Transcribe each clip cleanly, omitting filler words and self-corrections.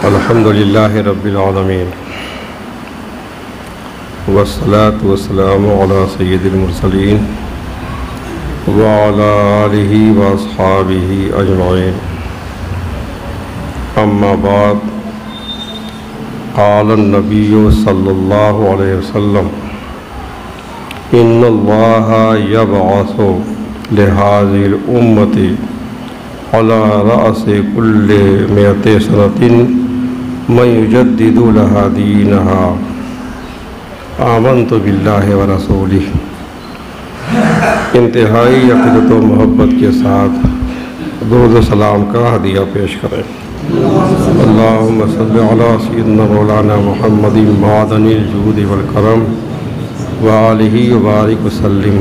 الحمد للہ رب العالمین والصلاة والسلام علی سید المرسلین وعلی آلہ واصحابہ اجمعین اما بعد قال النبی صلی اللہ علیہ وسلم ان اللہ یبعث لہذه الامة علی رأس کل 100 سنة من یجدد لها دینها آمنت باللہ ورسولہ۔ انتہائی عقیدت و محبت کے ساتھ درود و سلام کا ہدیہ پیش کریں۔ اللہم صل علی سیدنا مولانا محمد معدن الجود والکرم وآلہ وبارک وسلم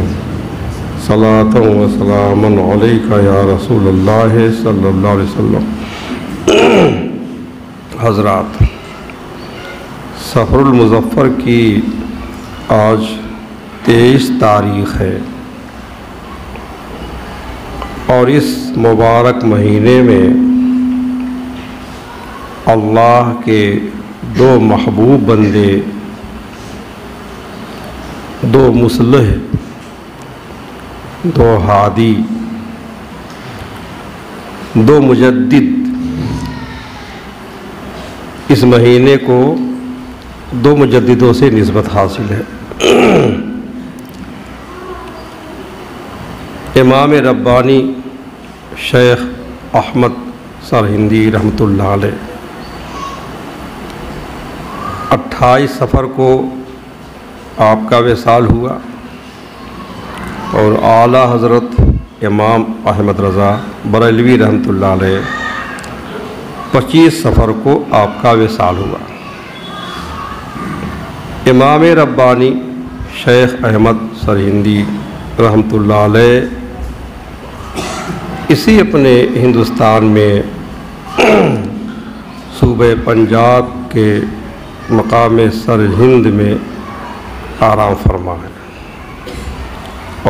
صلاۃ و سلام علیک یا رسول اللہ صلی اللہ علیہ وسلم۔ حضرات، سفر المظفر کی آج 23 تاریخ ہے اور اس مبارک مہینے میں اللہ کے دو محبوب بندے، دو مصلح، دو ہادی، دو مجدد، اس مہینے کو دو مجددوں سے نسبت حاصل ہے۔ امام ربانی شیخ احمد سرہندی رحمۃ اللہ علیہ 28 صفر کو آپ کا وصال ہوا اور اعلیٰ حضرت امام احمد رضا بریلوی رحمۃ اللہ علیہ 25 صفر کو آپ کا وصال ہوا۔ امام ربانی شیخ احمد سرہندی رحمۃ اللہ علیہ اسی اپنے ہندوستان میں صوبہ پنجاب کے مقام سرہند میں آرام فرما ہے،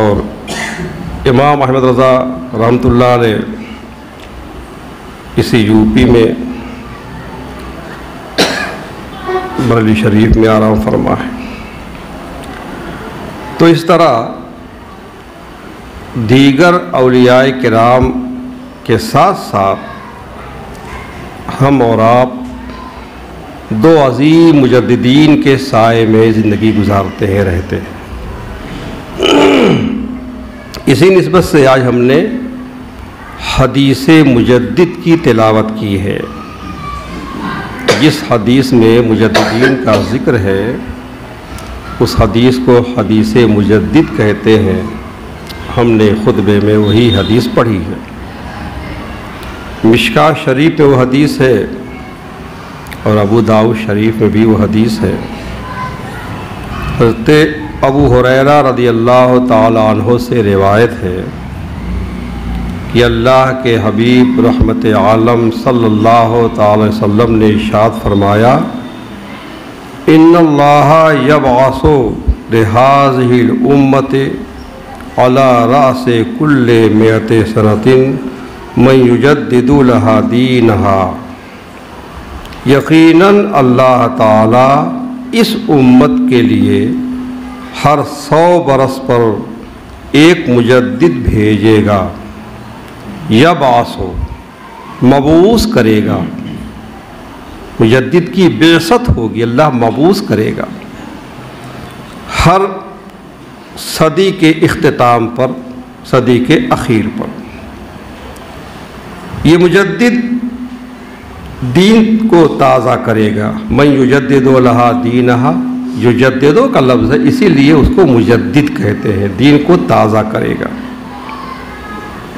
اور امام احمد رضا رحمۃ اللہ علیہ اسی یو پی میں بریلی شریف میں آرام فرما ہے۔ تو اس طرح دیگر اولیاء کرام کے ساتھ ساتھ ہم اور آپ دو عظیم مجددین کے سائے میں زندگی گزارتے ہیں، رہتے ہیں۔ اسی نسبت سے آج ہم نے حدیث مجدد کی تلاوت کی ہے۔ جس حدیث میں مجددین کا ذکر ہے اس حدیث کو حدیث مجدد کہتے ہیں۔ ہم نے خطبے میں وہی حدیث پڑھی ہے۔ مشکاۃ شریف میں وہ حدیث ہے اور ابو داؤد شریف میں بھی وہ حدیث ہے۔ حضرت ابو ہریرہ رضی اللہ تعالی عنہ سے روایت ہے کہ اللہ کے حبیب رحمت عالم صلی اللہ تعالی وسلم نے ارشاد فرمایا، ان اللہ یبعث لہذه الامة علی رأس کل 100 سنة من یجدد لها دینها۔ یقیناً اللہ تعالی اس امت کے لیے ہر 100 برس پر ایک مجدد بھیجے گا، یبعث مبعوث کرے گا۔ مجدد کی بعثت ہوگی، اللہ مبعوث کرے گا ہر صدی کے اختتام پر، صدی کے اخیر پر۔ یہ مجدد دین کو تازہ کرے گا۔ من یجدد لہا دینہا، یجددو کا لفظ ہے، اسی لیے اس کو مجدد کہتے ہیں، دین کو تازہ کرے گا۔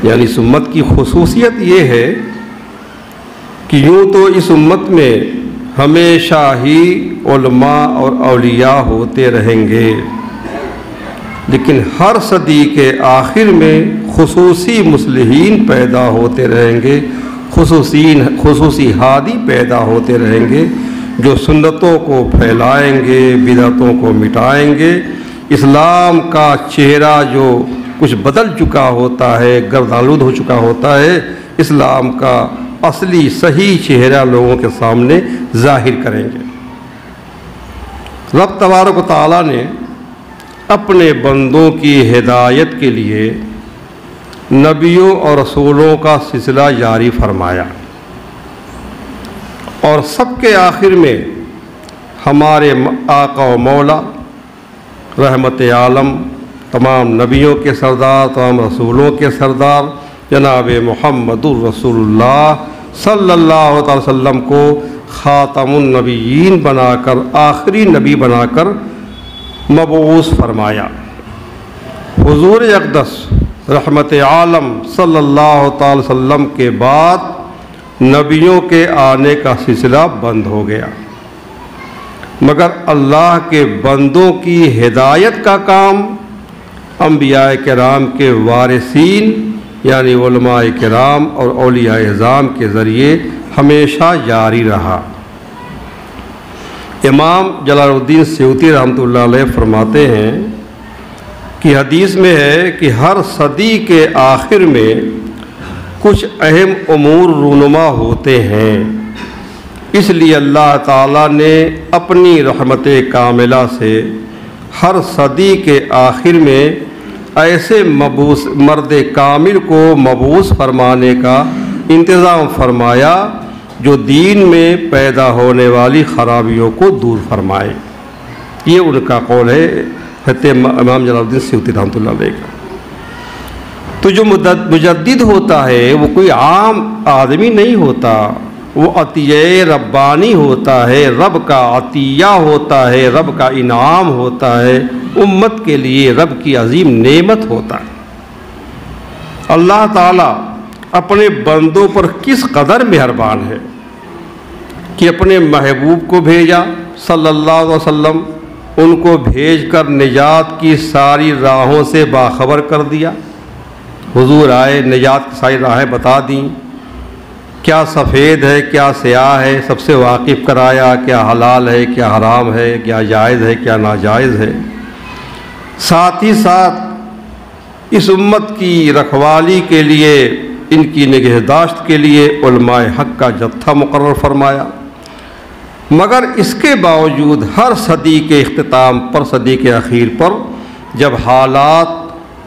یعنی اس امت کی خصوصیت یہ ہے کہ یوں تو اس امت میں ہمیشہ ہی علماء اور اولیاء ہوتے رہیں گے، لیکن ہر صدی کے آخر میں خصوصی مصلحین پیدا ہوتے رہیں گے، خصوصی ہادی پیدا ہوتے رہیں گے، جو سنتوں کو پھیلائیں گے، بدعتوں کو مٹائیں گے۔ اسلام کا چہرہ جو کچھ بدل چکا ہوتا ہے، گردآلود ہو چکا ہوتا ہے، اسلام کا اصلی صحیح چہرہ لوگوں کے سامنے ظاہر کریں گے۔ رب تبارک و تعالیٰ نے اپنے بندوں کی ہدایت کے لیے نبیوں اور رسولوں کا سلسلہ جاری فرمایا، اور سب کے آخر میں ہمارے آقا و مولا رحمت عالم، تمام نبیوں کے سردار، تمام رسولوں کے سردار جناب محمد الرسول اللہ صلی اللہ علیہ وسلم کو خاتم النبیین بنا کر، آخری نبی بنا کر مبعوث فرمایا۔ حضور اقدس رحمت عالم صلی اللہ تعالی وسلم کے بعد نبیوں کے آنے کا سلسلہ بند ہو گیا، مگر اللہ کے بندوں کی ہدایت کا کام انبیاء کرام کے وارثین یعنی علماء کرام اور اولیاء اعظام کے ذریعے ہمیشہ جاری رہا۔ امام جلال الدین سیوطی رحمۃ اللہ علیہ فرماتے ہیں کہ حدیث میں ہے کہ ہر صدی کے آخر میں کچھ اہم امور رونما ہوتے ہیں، اس لیے اللہ تعالیٰ نے اپنی رحمت کاملہ سے ہر صدی کے آخر میں ایسے مبعوث مرد کامل کو مبعوث فرمانے کا انتظام فرمایا جو دین میں پیدا ہونے والی خرابیوں کو دور فرمائے۔ یہ ان کا قول ہے امام جلال الدین سیوطی رحمۃ اللہ علیہ کا۔ تو جو مجدد ہوتا ہے وہ کوئی عام آدمی نہیں ہوتا، وہ عطیہ ربانی ہوتا ہے، رب کا عطیہ ہوتا ہے، رب کا انعام ہوتا ہے، امت کے لیے رب کی عظیم نعمت ہوتا ہے۔ اللہ تعالیٰ اپنے بندوں پر کس قدر مہربان ہے کہ اپنے محبوب کو بھیجا صلی اللہ علیہ وسلم، ان کو بھیج کر نجات کی ساری راہوں سے باخبر کر دیا۔ حضور آئے، نجات کی ساری راہیں بتا دیں، کیا سفید ہے کیا سیاہ ہے سب سے واقف کرایا، کیا حلال ہے کیا حرام ہے، کیا جائز ہے کیا ناجائز ہے۔ ساتھ ہی ساتھ اس امت کی رکھوالی کے لیے، ان کی نگہداشت کے لیے علماء حق کا جتھا مقرر فرمایا۔ مگر اس کے باوجود ہر صدی کے اختتام پر، صدی کے اخیر پر جب حالات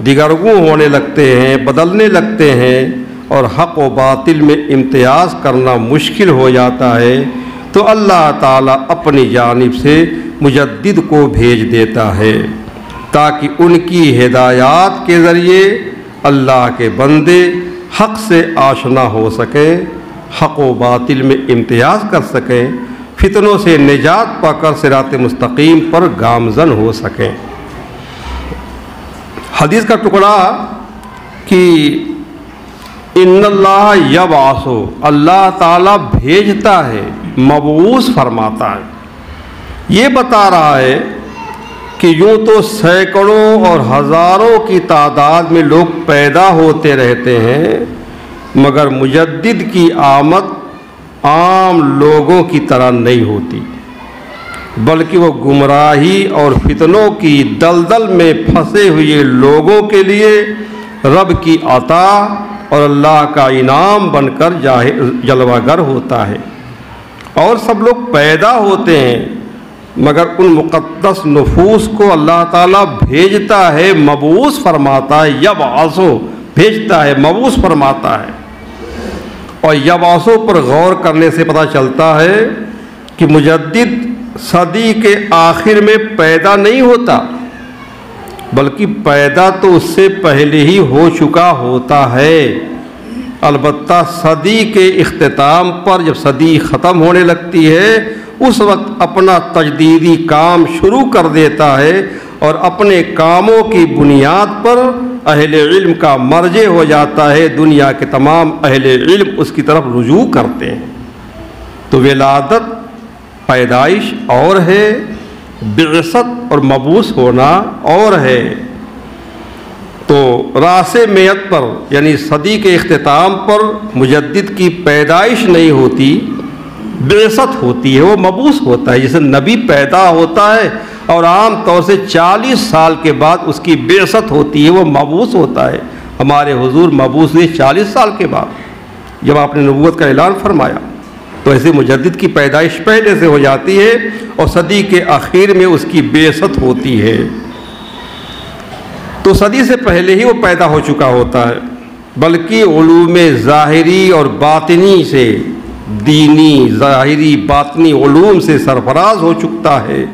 دگرگوں ہونے لگتے ہیں، بدلنے لگتے ہیں اور حق و باطل میں امتیاز کرنا مشکل ہو جاتا ہے، تو اللہ تعالیٰ اپنی جانب سے مجدد کو بھیج دیتا ہے تاکہ ان کی ہدایات کے ذریعے اللہ کے بندے حق سے آشنا ہو سکیں، حق و باطل میں امتیاز کر سکیں، فتنوں سے نجات پا کر صراط مستقیم پر گامزن ہو سکیں۔ حدیث کا ٹکڑا کہ ان اللہ یبعث، اللہ تعالیٰ بھیجتا ہے، مبعوث فرماتا ہے، یہ بتا رہا ہے کہ یوں تو سینکڑوں اور ہزاروں کی تعداد میں لوگ پیدا ہوتے رہتے ہیں، مگر مجدد کی آمد عام لوگوں کی طرح نہیں ہوتی، بلکہ وہ گمراہی اور فتنوں کی دلدل میں پھنسے ہوئے لوگوں کے لیے رب کی عطا اور اللہ کا انعام بن کر جلوہ گر ہوتا ہے۔ اور سب لوگ پیدا ہوتے ہیں، مگر ان مقدس نفوس کو اللہ تعالیٰ بھیجتا ہے، مبعوث فرماتا ہے، یبعث بھیجتا ہے، مبعوث فرماتا ہے۔ اور یبعثوں پر غور کرنے سے پتہ چلتا ہے کہ مجدد صدی کے آخر میں پیدا نہیں ہوتا، بلکہ پیدا تو اس سے پہلے ہی ہو چکا ہوتا ہے۔ البتہ صدی کے اختتام پر جب صدی ختم ہونے لگتی ہے، اس وقت اپنا تجدیدی کام شروع کر دیتا ہے، اور اپنے کاموں کی بنیاد پر اہل علم کا مرجع ہو جاتا ہے، دنیا کے تمام اہل علم اس کی طرف رجوع کرتے ہیں۔ تو ولادت پیدائش اور ہے، بعثت اور مبعوث ہونا اور ہے۔ تو راس میت پر یعنی صدی کے اختتام پر مجدد کی پیدائش نہیں ہوتی، بعثت ہوتی ہے، وہ مبعوث ہوتا ہے۔ جیسے نبی پیدا ہوتا ہے اور عام طور سے 40 سال کے بعد اس کی بعثت ہوتی ہے، وہ مبعوث ہوتا ہے۔ ہمارے حضور مبعوث ہوئے 40 سال کے بعد، جب آپ نے نبوت کا اعلان فرمایا تو ایسے مجدد کی پیدائش پہلے سے ہو جاتی ہے اور صدی کے آخر میں اس کی بعثت ہوتی ہے، تو صدی سے پہلے ہی وہ پیدا ہو چکا ہوتا ہے، بلکہ علوم ظاہری اور باطنی سے، دینی ظاہری باطنی علوم سے سرفراز ہو چکتا ہے،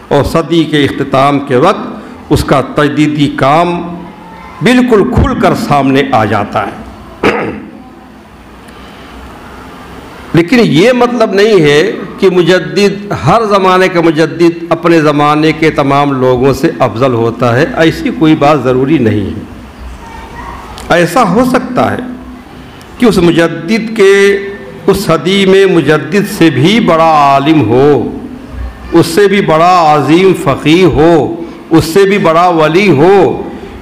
اور صدی کے اختتام کے وقت اس کا تجدیدی کام بالکل کھل کر سامنے آ جاتا ہے۔ لیکن یہ مطلب نہیں ہے کہ مجدد، ہر زمانے کا مجدد اپنے زمانے کے تمام لوگوں سے افضل ہوتا ہے، ایسی کوئی بات ضروری نہیں ہے۔ ایسا ہو سکتا ہے کہ اس مجدد کے اس صدی میں مجدد سے بھی بڑا عالم ہو، اس سے بھی بڑا عظیم فقیہ ہو، اس سے بھی بڑا ولی ہو،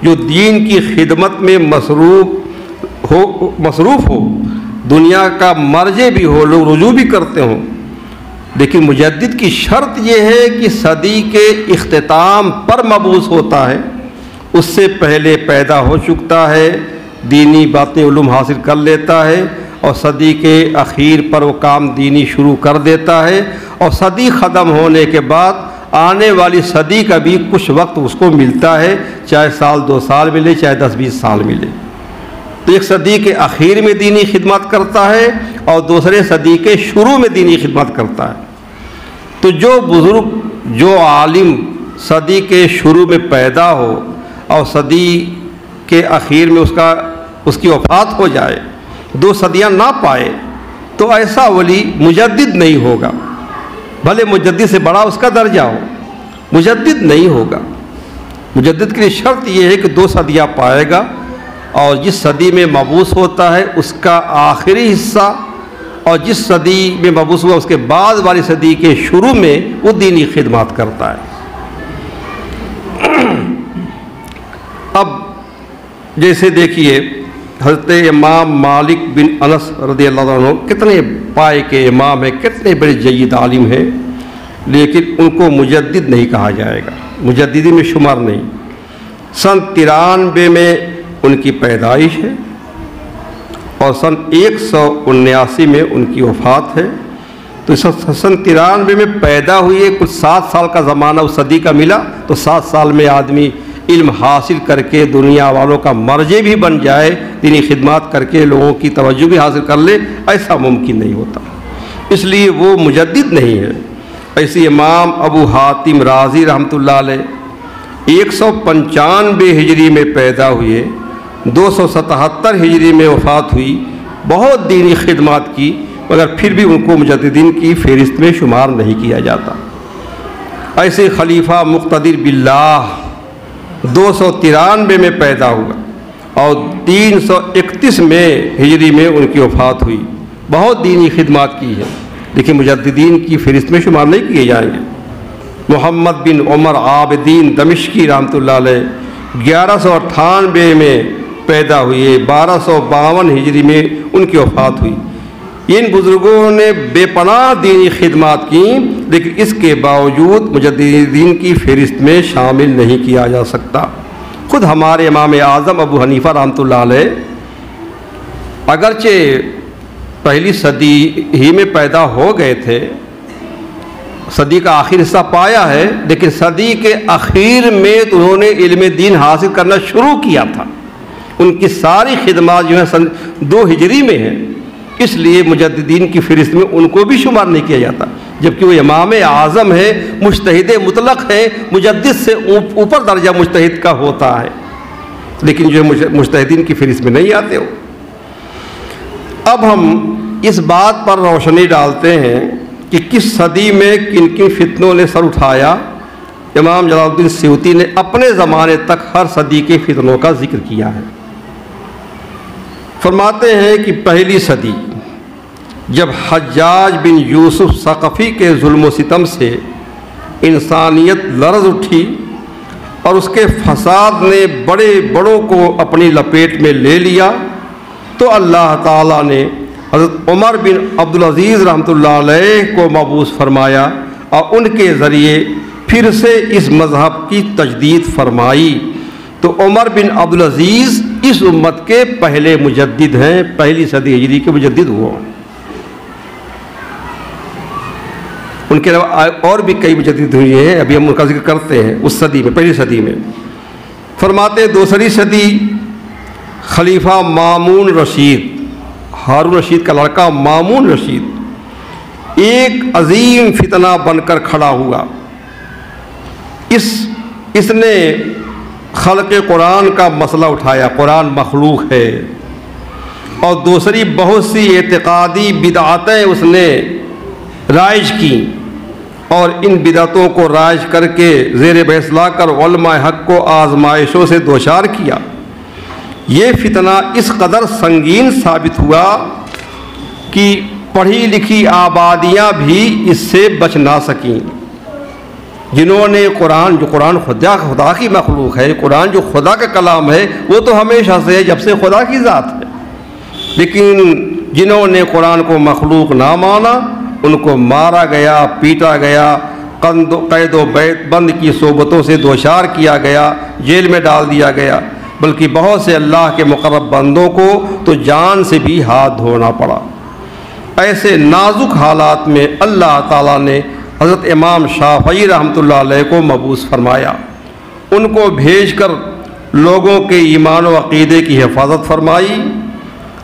جو دین کی خدمت میں مصروف ہو، دنیا کا مرجع بھی ہو، لوگ رجوع بھی کرتے ہوں، لیکن مجدد کی شرط یہ ہے کہ صدی کے اختتام پر مبعوث ہوتا ہے، اس سے پہلے پیدا ہو چکتا ہے، دینی باطنی علوم حاصل کر لیتا ہے، اور صدی کے اخیر پر وہ کام دینی شروع کر دیتا ہے، اور صدی ختم ہونے کے بعد آنے والی صدی کا بھی کچھ وقت اس کو ملتا ہے، چاہے سال 2 سال ملے، چاہے 10-20 سال ملے، تو ایک صدی کے اخیر میں دینی خدمت کرتا ہے اور دوسرے صدی کے شروع میں دینی خدمت کرتا ہے۔ تو جو بزرگ، جو عالم صدی کے شروع میں پیدا ہو اور صدی کے اخیر میں اس کی وفات ہو جائے، 2 صدیاں نہ پائے، تو ایسا ولی مجدد نہیں ہوگا، بھلے مجدد سے بڑا اس کا درجہ ہو، مجدد نہیں ہوگا۔ مجدد کے لیے شرط یہ ہے کہ 2 صدیاں پائے گا، اور جس صدی میں مبعوث ہوتا ہے اس کا آخری حصہ، اور جس صدی میں مبعوث ہوا اس کے بعد والی صدی کے شروع میں وہ دینی خدمات کرتا ہے۔ اب جیسے دیکھیے حضرت امام مالک بن انس رضی اللہ عنہ کتنے پائے کے امام ہیں، کتنے بڑے جید عالم ہیں، لیکن ان کو مجدد نہیں کہا جائے گا، مجددی میں شمار نہیں۔ سن 93 میں ان کی پیدائش ہے اور سن 179 میں ان کی وفات ہے، تو سن 93 میں پیدا ہوئی، کچھ 7 سال کا زمانہ اس صدی کا ملا، تو 7 سال میں آدمی علم حاصل کر کے دنیا والوں کا مرجع بھی بن جائے، دینی خدمات کر کے لوگوں کی توجہ بھی حاصل کر لے، ایسا ممکن نہیں ہوتا، اس لیے وہ مجدد نہیں ہے۔ ایسے امام ابو حاتم رازی رحمۃ اللہ علیہ 195 ہجری میں پیدا ہوئے، 277 ہجری میں وفات ہوئی، بہت دینی خدمات کی، مگر پھر بھی ان کو مجددین کی فہرست میں شمار نہیں کیا جاتا۔ ایسے خلیفہ مقتدر باللہ 293 میں پیدا ہوا اور 331 میں ہجری میں ان کی وفات ہوئی، بہت دینی خدمات کی ہے، لیکن مجددین کی فہرست میں شمار نہیں کیے جائیں گے۔ محمد بن عمر عابدین دمشقی رحمۃ اللہ علیہ 1198 میں پیدا ہوئے، 1252 ہجری میں ان کی وفات ہوئی۔ ان بزرگوں نے بے پناہ دینی خدمات کی، لیکن اس کے باوجود مجددین کی فہرست میں شامل نہیں کیا جا سکتا۔ خود ہمارے امام اعظم ابو حنیفہ رحمۃ اللہ علیہ اگرچہ پہلی صدی ہی میں پیدا ہو گئے تھے، صدی کا آخر حصہ پایا ہے، لیکن صدی کے اخیر میں انہوں نے علم دین حاصل کرنا شروع کیا تھا۔ ان کی ساری خدمات جو ہیں سن 2 ہجری میں ہیں، اس لیے مجددین کی فہرست میں ان کو بھی شمار نہیں کیا جاتا، جبکہ وہ امام اعظم ہے، مجتہد مطلق ہے، مجدد سے اوپر درجہ مجتہد کا ہوتا ہے، لیکن جو مجتہدین کی فہرست میں نہیں آتے ہو۔ اب ہم اس بات پر روشنی ڈالتے ہیں کہ کس صدی میں کن کن فتنوں نے سر اٹھایا۔ امام جلال الدین سیوطی نے اپنے زمانے تک ہر صدی کے فتنوں کا ذکر کیا ہے۔ فرماتے ہیں کہ پہلی صدی جب حجاج بن یوسف ثقفی کے ظلم و ستم سے انسانیت لرز اٹھی اور اس کے فساد نے بڑے بڑوں کو اپنی لپیٹ میں لے لیا، تو اللہ تعالیٰ نے حضرت عمر بن عبدالعزیز رحمۃ اللہ علیہ کو مبعوث فرمایا اور ان کے ذریعے پھر سے اس مذہب کی تجدید فرمائی، تو عمر بن عبدالعزیز اس امت کے پہلے مجدد ہیں، پہلی صدی ہجری کے مجدد ہوئے۔ ان کے علاوہ اور بھی کئی مجدد ہوئے ہیں، ابھی ہم ان کا ذکر کرتے ہیں۔ اس صدی میں، پہلی صدی میں فرماتے ہیں دوسری صدی خلیفہ مامون رشید، ہارون رشید کا لڑکا مامون رشید ایک عظیم فتنہ بن کر کھڑا ہوا۔ اس نے خلق قرآن کا مسئلہ اٹھایا، قرآن مخلوق ہے، اور دوسری بہت سی اعتقادی بدعتیں اس نے رائج کی، اور ان بدعتوں کو رائج کر کے زیر بحث لا کر علماء حق کو آزمائشوں سے دوچار کیا۔ یہ فتنہ اس قدر سنگین ثابت ہوا کہ پڑھی لکھی آبادیاں بھی اس سے بچ نہ سکیں۔ جنہوں نے قرآن، جو قرآن خدا کی مخلوق ہے، قرآن جو خدا کا کلام ہے، وہ تو ہمیشہ سے ہے، جب سے خدا کی ذات ہے، لیکن جنہوں نے قرآن کو مخلوق نہ مانا ان کو مارا گیا، پیٹا گیا، قید و بند کی صحبتوں سے دوچار کیا گیا، جیل میں ڈال دیا گیا، بلکہ بہت سے اللہ کے مقرب بندوں کو تو جان سے بھی ہاتھ دھونا پڑا۔ ایسے نازک حالات میں اللہ تعالیٰ نے حضرت امام شافعی رحمۃ اللہ علیہ کو مبعوث فرمایا، ان کو بھیج کر لوگوں کے ایمان و عقیدے کی حفاظت فرمائی۔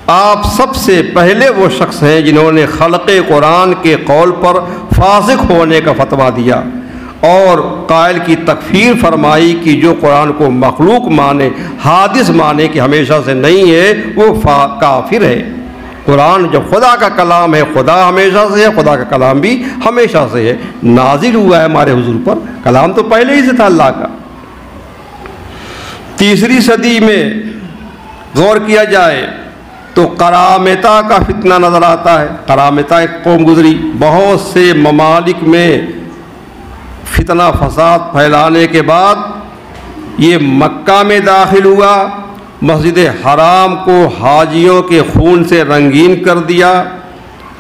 آپ سب سے پہلے وہ شخص ہیں جنہوں نے خلق قرآن کے قول پر فاسق ہونے کا فتویٰ دیا اور قائل کی تکفیر فرمائی کہ جو قرآن کو مخلوق مانے، حادث مانے کہ ہمیشہ سے نہیں ہے، وہ کافر ہے۔ قرآن جب خدا کا کلام ہے، خدا ہمیشہ سے ہے، خدا کا کلام بھی ہمیشہ سے ہے، نازل ہوا ہے ہمارے حضور پر، کلام تو پہلے ہی سے تھا اللہ کا۔ تیسری صدی میں غور کیا جائے تو قرامطہ کا فتنہ نظر آتا ہے۔ قرامطہ ایک قوم گزری، بہت سے ممالک میں فتنہ فساد پھیلانے کے بعد یہ مکہ میں داخل ہوا، مسجد حرام کو حاجیوں کے خون سے رنگین کر دیا،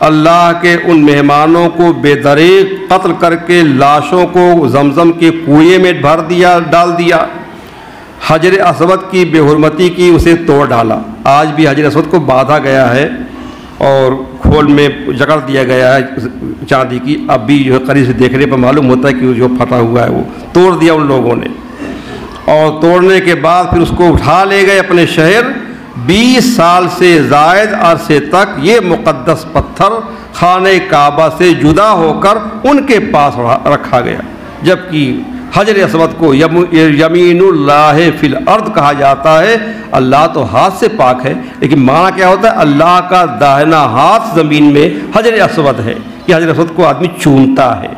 اللہ کے ان مہمانوں کو بے دریغ قتل کر کے لاشوں کو زمزم کے کنویں میں ڈال دیا، حجر اسود کی بے حرمتی کی، اسے توڑ ڈالا۔ آج بھی حجر اسود کو باندھا گیا ہے اور کھول میں جکڑ دیا گیا ہے چاندی کی، اب بھی جو ہے قریب سے دیکھنے پر معلوم ہوتا ہے کہ جو پھٹا ہوا ہے وہ توڑ دیا ان لوگوں نے، اور توڑنے کے بعد پھر اس کو اٹھا لے گئے اپنے شہر۔ 20 سال سے زائد عرصے تک یہ مقدس پتھر خانہ کعبہ سے جدا ہو کر ان کے پاس رکھا گیا، جبکہ حجر اسود کو یمین اللہ فی الارض کہا جاتا ہے۔ اللہ تو ہاتھ سے پاک ہے، لیکن معنی کیا ہوتا ہے؟ اللہ کا داہنا ہاتھ زمین میں حجر اسود ہے، کہ حجر اسود کو آدمی چومتا ہے،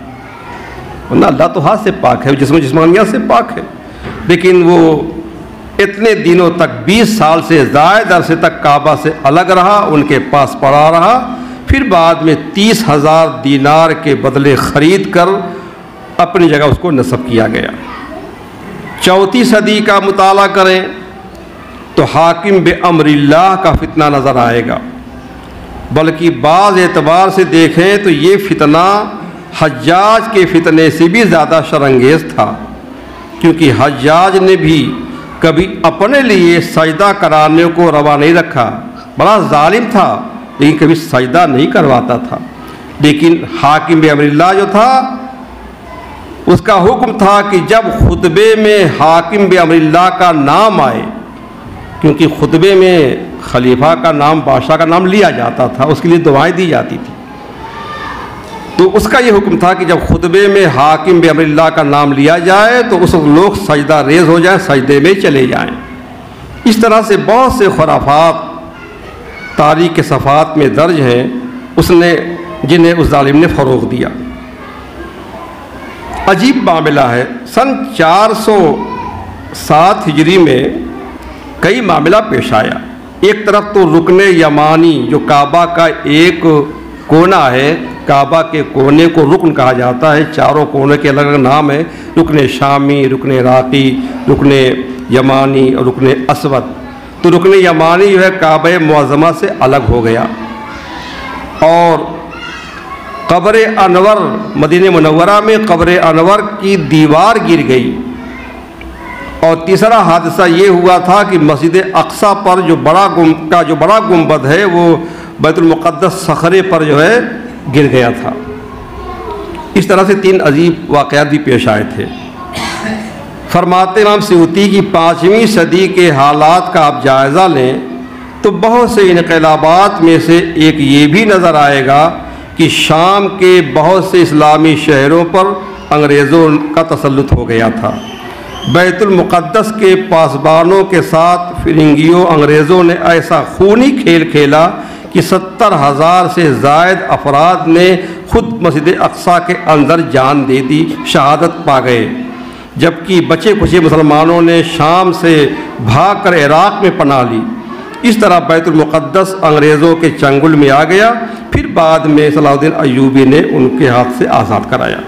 ورنہ اللہ تو ہاتھ سے پاک ہے، جسمانیات سے پاک ہے، لیکن وہ اتنے دنوں تک 20 سال سے زائد عرصے تک کعبہ سے الگ رہا، ان کے پاس پڑا رہا۔ پھر بعد میں 30,000 دینار کے بدلے خرید کر اپنی جگہ اس کو نصب کیا گیا۔ چوتھی صدی کا مطالعہ کریں تو حاکم بے امر اللہ کا فتنہ نظر آئے گا، بلکہ بعض اعتبار سے دیکھیں تو یہ فتنہ حجاج کے فتنے سے بھی زیادہ شرانگیز تھا، کیونکہ حجاج نے بھی کبھی اپنے لیے سجدہ کرانے کو روا نہیں رکھا، بڑا ظالم تھا لیکن کبھی سجدہ نہیں کرواتا تھا۔ لیکن حاکم بے امر اللہ جو تھا، اس کا حکم تھا کہ جب خطبے میں حاکم بے امر اللہ کا نام آئے، کیونکہ خطبے میں خلیفہ کا نام، بادشاہ کا نام لیا جاتا تھا، اس کے لیے دعائیں دی جاتی تھی، تو اس کا یہ حکم تھا کہ جب خطبے میں حاکم بے امر اللہ کا نام لیا جائے تو اس وقت لوگ سجدہ ریز ہو جائیں، سجدے میں چلے جائیں۔ اس طرح سے بہت سے خرافات تاریخ کے صفحات میں درج ہیں جنہیں اس ظالم نے فروغ دیا۔ عجیب معاملہ ہے، سن 407 ہجری میں کئی معاملہ پیش آیا۔ ایک طرف تو رکن یمانی جو کعبہ کا ایک کونا ہے، کعبہ کے کونے کو رکن کہا جاتا ہے، چاروں کونے کے الگ الگ نام ہے، رکن شامی، رکن عراقی، رکن یمانی اور رکن اسود۔ تو رکن یمانی جو ہے کعبہ معظمہ سے الگ ہو گیا، اور قبر انور، مدینہ منورہ میں قبر انور کی دیوار گر گئی، اور تیسرا حادثہ یہ ہوا تھا کہ مسجد اقصی پر جو بڑا گنبد ہے وہ بیت المقدس صخرے پر جو ہے گر گیا تھا۔ اس طرح سے 3 عجیب واقعات بھی پیش آئے تھے۔ فرماتے امام سیوطی کی 5ویں صدی کے حالات کا آپ جائزہ لیں تو بہت سے انقلابات میں سے ایک یہ بھی نظر آئے گا کہ شام کے بہت سے اسلامی شہروں پر انگریزوں کا تسلط ہو گیا تھا۔ بیت المقدس کے پاسبانوں کے ساتھ فرنگیوں انگریزوں نے ایسا خونی کھیل کھیلا کہ 70,000 سے زائد افراد نے خود مسجد اقصی کے اندر جان دے دی، شہادت پا گئے، جبکہ بچے کچے مسلمانوں نے شام سے بھاگ کر عراق میں پناہ لی۔ اس طرح بیت المقدس انگریزوں کے چنگل میں آ گیا، پھر بعد میں صلاح الدین ایوبی نے ان کے ہاتھ سے آزاد کرایا۔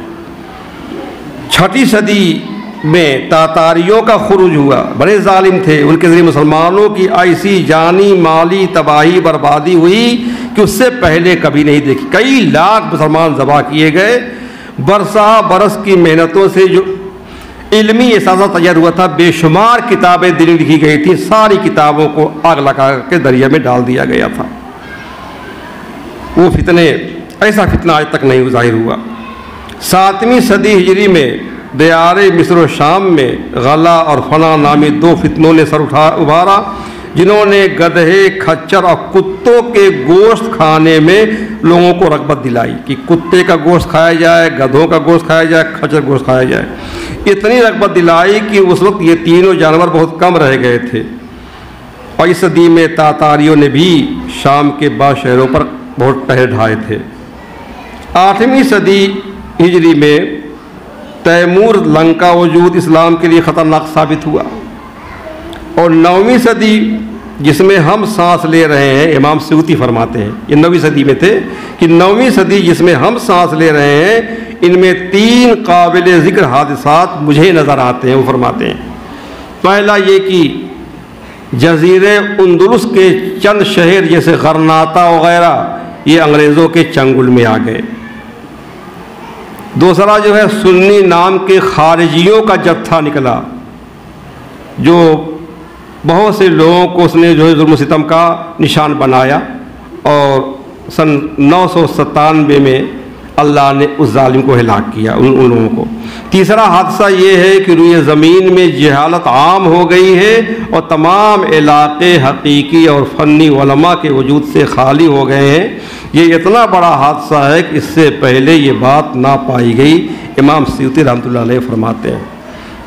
6ٹھی صدی میں تاتاریوں کا خروج ہوا، بڑے ظالم تھے، ان کے ذریعے مسلمانوں کی ایسی جانی مالی تباہی بربادی ہوئی کہ اس سے پہلے کبھی نہیں دیکھی۔ کئی لاکھ مسلمان ذبح کیے گئے۔ برسہ برس کی محنتوں سے جو علمی احساسہ تیار ہوا تھا، بے شمار کتابیں دل لکھی گئی تھی، ساری کتابوں کو آگ لگا کے دریا میں ڈال دیا گیا تھا۔ وہ ایسا فتنہ آج تک نہیں ظاہر ہوا۔ 7ویں صدی ہجری میں دیار مصر و شام میں غلا اور فنا نامی 2 فتنوں نے سر ابھارا، جنہوں نے گدھے، کھچر اور کتوں کے گوشت کھانے میں لوگوں کو رغبت دلائی کہ کتے کا گوشت کھایا جائے، گدھوں کا گوشت کھایا جائے، کھچر گوشت کھایا جائے۔ اتنی رغبت دلائی کہ اس وقت یہ تینوں جانور بہت کم رہ گئے تھے، اور اس صدی میں تاتاریوں نے بھی شام کے بعض شہروں پر بہت پہرے ڈھائے تھے۔ 8ویں صدی ہجری میں تیمور لنکا وجود اسلام کے لیے خطرناک ثابت ہوا، اور 9ویں صدی جس میں ہم سانس لے رہے ہیں، امام سیوطی فرماتے ہیں یہ 9ویں صدی میں تھے کہ 9ویں صدی جس میں ہم سانس لے رہے ہیں، ان میں 3 قابل ذکر حادثات مجھے نظر آتے ہیں۔ وہ فرماتے ہیں پہلا یہ کہ جزیرے اندلس کے چند شہر جیسے غرناطہ وغیرہ یہ انگریزوں کے چنگل میں آ گئے۔ دوسرا جو ہے سنی نام کے خارجیوں کا جتھا نکلا، جو بہت سے لوگوں کو اس نے جو ہے ظلم و ستم کا نشان بنایا، اور سن 997 میں اللہ نے اس ظالم کو ہلاک کیا، ان لوگوں کو۔ تیسرا حادثہ یہ ہے کہ روئے زمین میں جہالت عام ہو گئی ہے، اور تمام علاقے حقیقی اور فنی علماء کے وجود سے خالی ہو گئے ہیں۔ یہ اتنا بڑا حادثہ ہے کہ اس سے پہلے یہ بات نہ پائی گئی، امام سیوطی رحمۃ اللہ علیہ فرماتے ہیں۔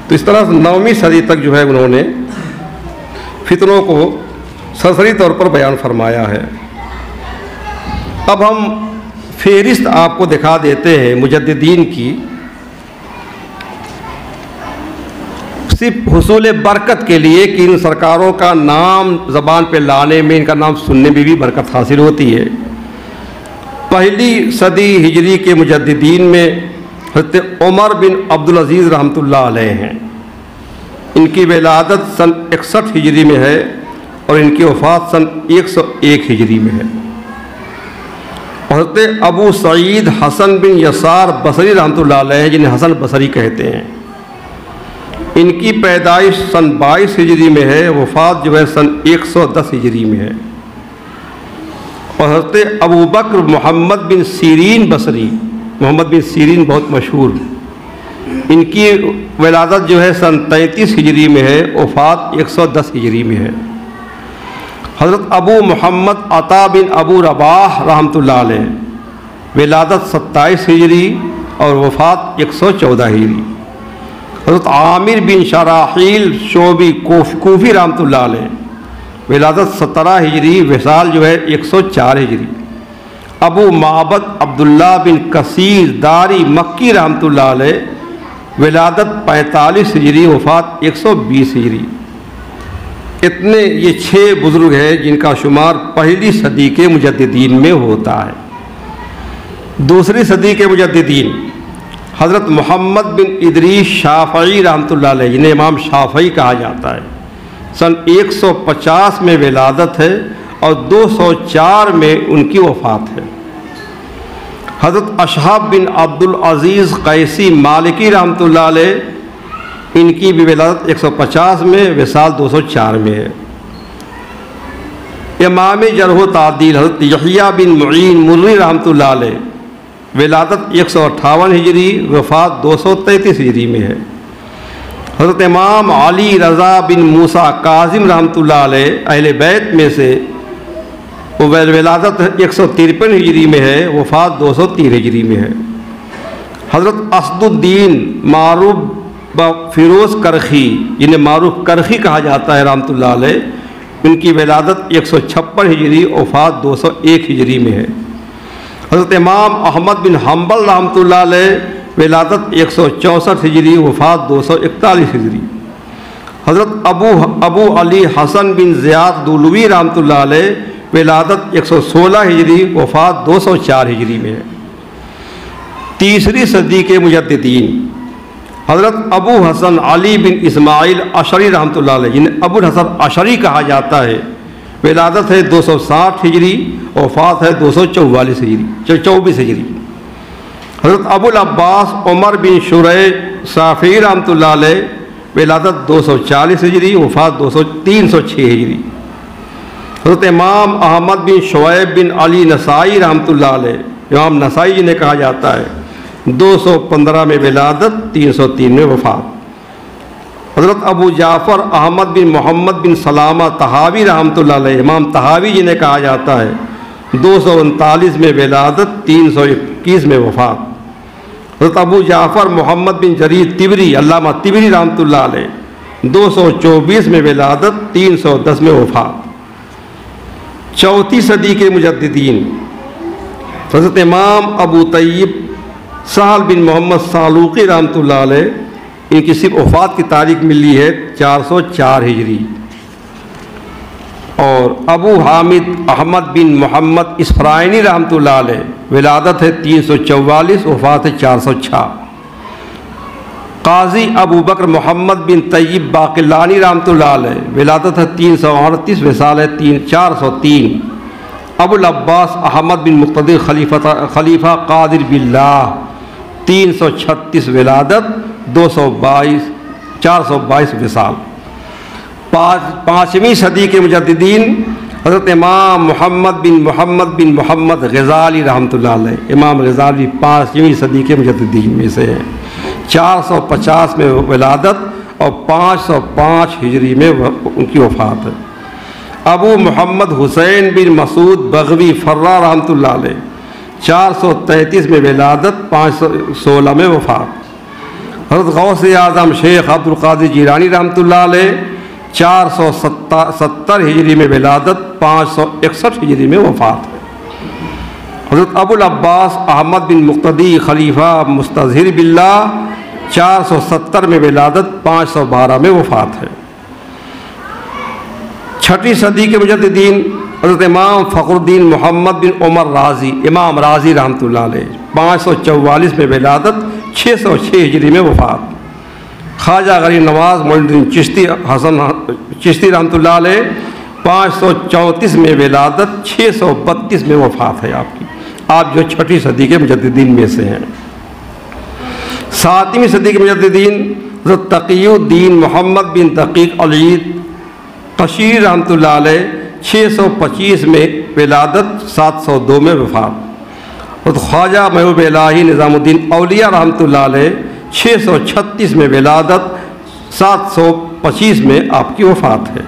تو اس طرح 9ویں صدی تک جو ہے انہوں نے فتنوں کو سرسری طور پر بیان فرمایا ہے۔ اب ہم فہرست آپ کو دکھا دیتے ہیں مجددین کی، صرف حصول برکت کے لیے کہ ان سرکاروں کا نام زبان پہ لانے میں، ان کا نام سننے میں بھی برکت حاصل ہوتی ہے۔ پہلی صدی ہجری کے مجددین میں حضرت عمر بن عبدالعزیز رحمۃ اللہ علیہ ہیں۔ ان کی ولادت سن 61 ہجری میں ہے، اور ان کی وفات سن 101 ہجری میں ہے۔ حضرت ابو سعید حسن بن یسار بصری رحمۃ اللہ علیہ جنہیں حسن بصری کہتے ہیں، ان کی پیدائش سن 22 ہجری میں ہے، وفات جو ہے سن 110 ہجری میں ہے۔ اور حضرت ابو بکر محمد بن سیرین بصری، محمد بن سیرین بہت مشہور، ان کی ولادت جو ہے سن 33 ہجری میں ہے، وفات 110 ہجری میں ہے۔ حضرت ابو محمد عطا بن ابو رباح رحمۃ اللہ علیہ، ولادت 27 ہجری اور وفات 114 ہجری۔ حضرت عامر بن شراحیل شعبی کوفی رحمۃ اللہ علیہ، ولادت 17 ہجری، وصال جو ہے 104 ہجری۔ ابو معبد عبداللہ بن کثیر داری مکی رحمۃ اللہ علیہ، ولادت 45 ہجری، وفات 120 ہجری۔ اتنے یہ 6 بزرگ ہیں جن کا شمار پہلی صدی کے مجددین میں ہوتا ہے۔ دوسری صدی کے مجددین حضرت محمد بن ادریس شافعی رحمۃ اللہ علیہ، جنہیں امام شافعی کہا جاتا ہے، سن 150 میں ولادت ہے اور 204 میں ان کی وفات ہے۔ حضرت اشہاب بن عبدالعزیز قیسی مالکی رحمۃ اللہ علیہ، ان کی بھی ولادت 150 میں، وصال 204 میں ہے۔ امام جرح و تعدیل حضرت یحییٰ بن معین مرری رحمۃ اللہ علیہ، ولادت 158 ہجری، وفات 233 ہجری میں ہے۔ حضرت امام علی رضا بن موسیٰ کاظم رحمۃ اللہ علیہ اہل بیت میں سے، ولادت 153 ہجری میں ہے، وفات 203 ہجری میں ہے۔ حضرت اسد الدین معروف فیروز کرخی، جنہیں معروف کرخی کہا جاتا ہے رحمۃ اللہ علیہ، ان کی ولادت 156 ہجری، وفات 201 ہجری میں ہے۔ حضرت امام احمد بن حنبل رحمۃ اللہ علیہ، ولادت 164 ہجری، وفات 241 ہجری۔ حضرت ابو علی حسن بن زیاد دولوی رحمۃ اللہ علیہ، ولادت 116 ہجری، وفات 204 ہجری میں ہے۔ تیسری صدی کے مجددین حضرت ابو حسن علی بن اسماعیل اشعری رحمۃ اللہ علیہ، جنہیں ابو الحسن اشعری کہا جاتا ہے، ولادت ہے 260 ہجری، وفات ہے 224 ہجری۔ حضرت ابو العباس عمر بن شریح صافی رحمۃ اللہ علیہ، ولادت 240 ہجری، وفات 306 ہجری۔ حضرت امام احمد بن شعیب بن علی نسائی رحمۃ اللہ علیہ، امام نسائی جنہیں کہا جاتا ہے، 215 میں ولادت، 303 میں وفات۔ حضرت ابو جعفر احمد بن محمد بن سلامہ طحاوی رحمۃ اللہ علیہ، امام طحاوی جنہیں کہا جاتا ہے، 239 میں ولادت، 321 میں وفات۔ حضرت ابو جعفر محمد بن جریر طبری، علامہ طبری رحمۃ اللہ علیہ، 224 میں ولادت، 310 میں وفات۔ چوتھی صدی کے مجددین حضرت امام ابو طیب سہل بن محمد سالوقی رحمۃ اللہ علیہ، ان کی صرف وفات کی تاریخ ملی ہے 404 ہجری۔ اور ابو حامد احمد بن محمد اسفرائینی رحمۃ اللہ علیہ، ولادت ہے 344، وفات ہے 406۔ قاضی ابو بکر محمد بن طیب باقلانی رحمۃ اللہ علیہ، ولادت ہے 338، وصال ہے 403۔ ابو العباس احمد بن مقتدر خلیفہ قادر باللہ، 336 ولادت، 422 وصال۔ پانچویں صدی کے مجددین حضرت امام محمد بن محمد غزالی رحمۃ اللہ علیہ، امام غزالی 5ویں صدی کے مجددین میں سے ہیں، 450 میں ولادت اور 505 ہجری میں ان کی وفات ہے۔ ابو محمد حسین بن مسعود بغوی فرہ رحمۃ اللہ علیہ، 433 میں ولادت، 516 میں وفات۔ حضرت غوث اعظم شیخ عبد القادر جیلانی رحمۃ اللہ علیہ، 470 ہجری میں ولادت، 561 ہجری میں وفات ہے۔ حضرت ابو العباس احمد بن مقتدی خلیفہ مستظہر باللہ، 470 میں ولادت، 512 میں وفات ہے۔ چھٹی صدی کے مجددین حضرت امام فخر الدین محمد بن عمر رازی، امام رازی رحمۃ اللہ علیہ، 544 میں ولادت، 606 ہجری میں وفات۔ خواجہ غریب نواز معین الدین چشتی رحمۃ اللہ علیہ، 534 میں ولادت، 632 میں وفات ہے آپ کی۔ آپ جو چھٹی صدی کے مجددین میں سے ہیں۔ ساتویں صدی کے مجددین حضرت تقی الدین محمد بن دقیق العید قشیری رحمۃ اللہ علیہ، 625 میں ولادت، 702 میں وفات۔ حضرت خواجہ محبوب الہی نظام الدین اولیاء رحمۃ اللہ علیہ، 636 میں ولادت، 725 میں آپ کی وفات ہے۔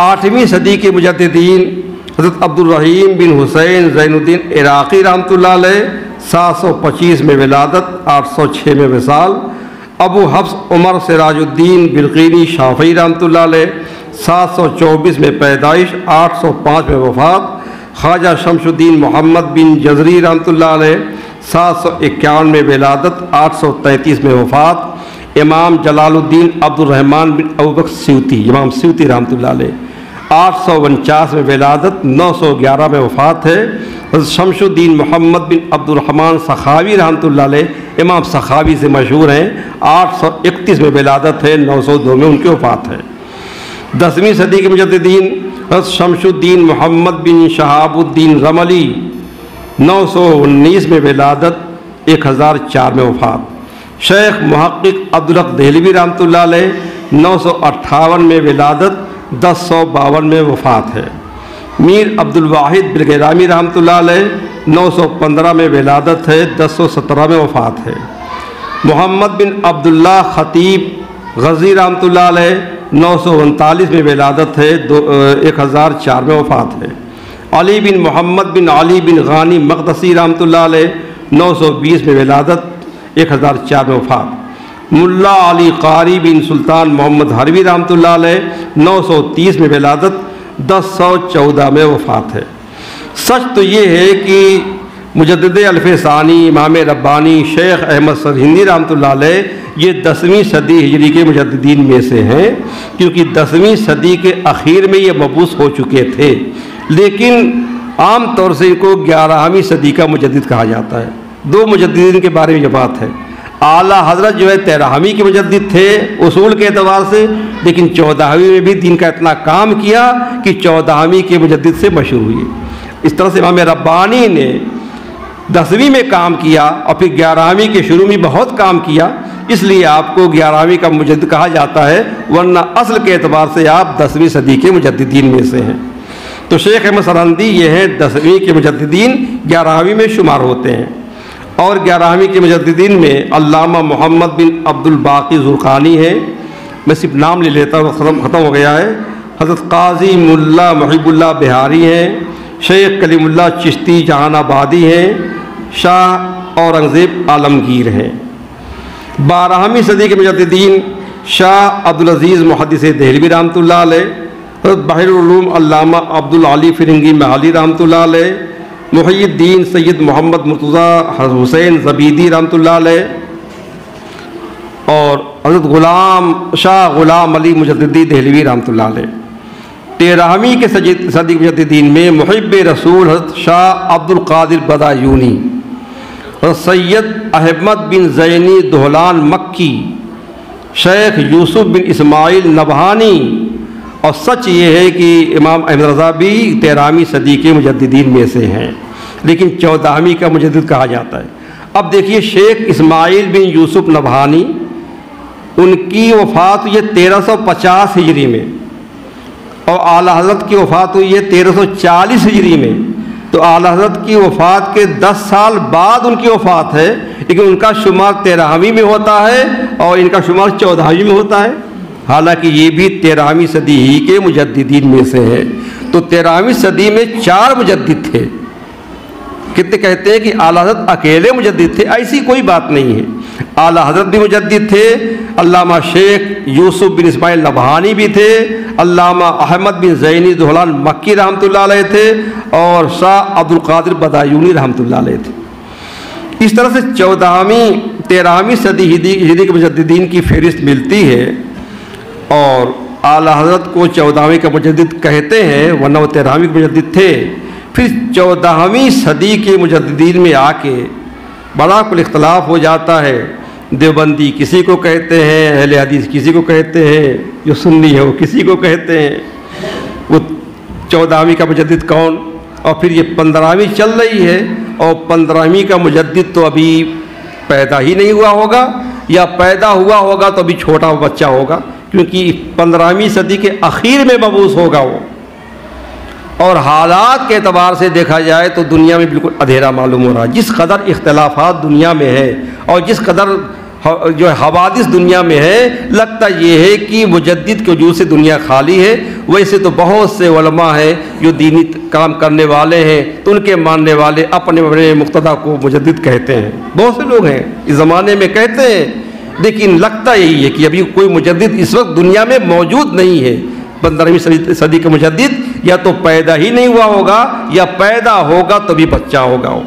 آٹھویں صدی کے مجددین حضرت عبد الرحیم بن حسین زین الدین عراقی رحمۃ اللہ علیہ، 725 میں ولادت، 806 میں وصال۔ ابو حفص عمر سراج الدین بلقینی شافعی رحمۃ اللہ علیہ، 724 میں پیدائش، 805 میں وفات۔ خواجہ شمس الدین محمد بن جزری رحمۃ اللہ علیہ، 751 میں ولادت، 833 میں وفات۔ امام جلال الدین عبد الرحمن بن ابوبکر سیوطی، امام سیوطی رحمۃ اللہ علیہ، 849 میں ولادت، 911 میں وفات ہے۔ حضرت شمس الدین محمد بن عبد الرحمن سخاوی رحمۃ اللہ علیہ، امام سخاوی سے مشہور ہیں، 831 میں ولادت ہے، 902 میں ان کی وفات ہے۔ 10ویں صدی کے مجددین حضرت شمس الدین محمد بن شہاب الدین رملی، 919 میں ولادت، 1004 میں وفات۔ شیخ محقق عبدالحق دہلوی رحمۃ اللہ علیہ 958 میں ولادت، 1052 میں وفات ہے۔ میر عبد الواحد بلگیرامی رحمۃ اللہ علیہ 915 میں ولادت ہے، 1017 میں وفات ہے۔ محمد بن عبداللہ خطیب غزی رحمۃ اللہ علیہ 939 میں ولادت ہے، 1004 میں وفات ہے۔ علی بن محمد بن علی بن غانی مقدسی رحمۃ اللہ علیہ 920 میں ولادت، 1004 میں وفات۔ ملا علی قاری بن سلطان محمد حروی رحمۃ اللہ علیہ 930 میں ولادت، 1014 میں وفات ہے۔ سچ تو یہ ہے کہ مجدد الف ثانی امام ربانی شیخ احمد سرہندی رحمۃ اللہ علیہ یہ 10ویں صدی ہجری کے مجددین میں سے ہیں، کیونکہ 10ویں صدی کے اخیر میں یہ مبعوث ہو چکے تھے، لیکن عام طور سے ان کو 11ویں صدی کا مجدد کہا جاتا ہے۔ دو مجددین کے بارے میں یہ بات ہے، اعلیٰ حضرت جو ہے 13ویں کے مجدد تھے اصول کے اعتبار سے، لیکن 14ویں میں بھی دین کا اتنا کام کیا کہ 14ویں کے مجدد سے مشہور ہوئی۔ اس طرح سے امام ربانی نے 10ویں میں کام کیا اور پھر 11ویں کے شروع میں بہت کام کیا، اس لیے آپ کو 11ویں کا مجدد کہا جاتا ہے، ورنہ اصل کے اعتبار سے آپ 10ویں صدی کے مجددین میں سے ہیں۔ تو شیخ احمد سرہندی یہ ہیں 10ویں کے مجددین، 11ویں میں شمار ہوتے ہیں۔ اور 11ویں کے مجددین میں علامہ محمد بن عبد الباقی زرقانی ہیں، میں صرف نام لے لیتا ہوں، ختم ہو گیا ہے۔ حضرت قاضی ملا محب اللہ بہاری ہیں، شیخ کلیم اللہ چشتی جہان آبادی ہیں، شاہ اورنگزیب عالمگیر ہیں۔ 12ویں صدی کے مجددین شاہ عبدالعزیز محدث دہلوی رحمۃ اللہ علیہ، حضرت بحر العلوم علامہ عبدالعلی فرنگی محلی رحمۃ اللہ علیہ، محی الدین سید محمد مرتضیٰ حسین زبیدی رحمۃ اللہ علیہ، اور حضرت شاہ غلام علی مجددی دہلوی رحمۃ اللہ علیہ۔ 13ویں کے صدی کے مجددین میں محب رسول حضرت شاہ عبد القادر بدایونی، حضرت سید احمد بن زینی دہلان مکی، شیخ یوسف بن اسماعیل نبہانی، اور سچ یہ ہے کہ امام احمد رضا بھی 13ویں صدی کے مجددین میں سے ہیں، لیکن 14ویں کا مجدد کہا جاتا ہے۔ اب دیکھیے شیخ اسماعیل بن یوسف نبہانی، ان کی وفات ہوئی ہے 1350 ہجری میں، اور اعلیٰ حضرت کی وفات ہوئی ہے 1340 ہجری میں۔ تو اعلیٰ حضرت کی وفات کے 10 سال بعد ان کی وفات ہے، لیکن ان کا شمار 13ویں میں ہوتا ہے اور ان کا شمار 14ویں میں ہوتا ہے، حالانکہ یہ بھی 13ویں صدی ہی کے مجددین میں سے ہے۔ تو 13ویں صدی میں 4 مجدد تھے۔ کتنے کہتے ہیں کہ اعلیٰ حضرت اکیلے مجدد تھے، ایسی کوئی بات نہیں ہے۔ اعلیٰ حضرت بھی مجدد تھے، علامہ شیخ یوسف بن اسماعیل نبہانی بھی تھے، علامہ احمد بن زینی دہلان مکی رحمۃ اللہ علیہ تھے، اور شاہ عبد القادر بدایونی رحمۃ اللہ علیہ تھے۔ اس طرح سے 13ویں صدی ہجری کے مجددین کی فہرست ملتی ہے، اور اعلیٰ حضرت کو 14ویں کا مجدد کہتے ہیں، ورنہ وہ 13ویں کے مجدد تھے۔ پھر 14ویں صدی کے مجددین میں آ کے بڑا کل اختلاف ہو جاتا ہے۔ دیوبندی کسی کو کہتے ہیں، اہل حدیث کسی کو کہتے ہیں، جو سنی ہے وہ کسی کو کہتے ہیں۔ وہ 14ویں کا مجدد کون؟ اور پھر یہ 15ویں چل رہی ہے، اور 15ویں کا مجدد تو ابھی پیدا ہی نہیں ہوا ہوگا، یا پیدا ہوا ہوگا تو ابھی چھوٹا بچہ ہوگا، کیونکہ 15ویں صدی کے اخیر میں مبعوث ہوگا وہ۔ اور حالات کے اعتبار سے دیکھا جائے تو دنیا میں بالکل اندھیرا معلوم ہو رہا ہے، جس قدر اختلافات دنیا میں ہے اور جس قدر جو حوادث دنیا میں ہے، لگتا یہ ہے کہ مجدد کے وجود سے دنیا خالی ہے۔ ویسے تو بہت سے علماء ہیں جو دینی کام کرنے والے ہیں، تو ان کے ماننے والے اپنے مقتدا کو مجدد کہتے ہیں، بہت سے لوگ ہیں اس زمانے میں کہتے ہیں، لیکن لگتا یہی ہے کہ ابھی کوئی مجدد اس وقت دنیا میں موجود نہیں ہے۔ 15ویں صدی کا مجدد یا تو پیدا ہی نہیں ہوا ہوگا، یا پیدا ہوگا تو بھی بچہ ہوگا وہ،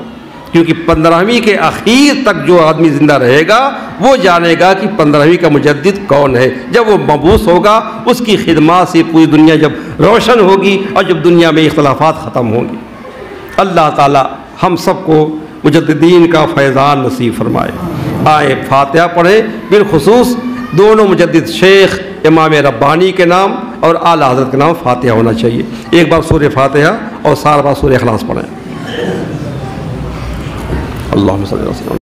کیونکہ 15ویں کے اخیر تک جو آدمی زندہ رہے گا وہ جانے گا کہ 15ویں کا مجدد کون ہے۔ جب وہ مبعوث ہوگا، اس کی خدمات سے پوری دنیا جب روشن ہوگی اور جب دنیا میں اختلافات ختم ہوں گی۔ اللہ تعالی ہم سب کو مجددین کا فیضان نصیب فرمائے۔ آئے فاتحہ پڑھیں، بالخصوص دونوں مجدد شیخ امام ربانی کے نام اور اعلیٰ حضرت کے نام فاتحہ ہونا چاہیے۔ ایک بار سورہ فاتحہ اور 4 بار سورہ اخلاص پڑھیں۔ اللہم صلی اللہ علیہ وسلم۔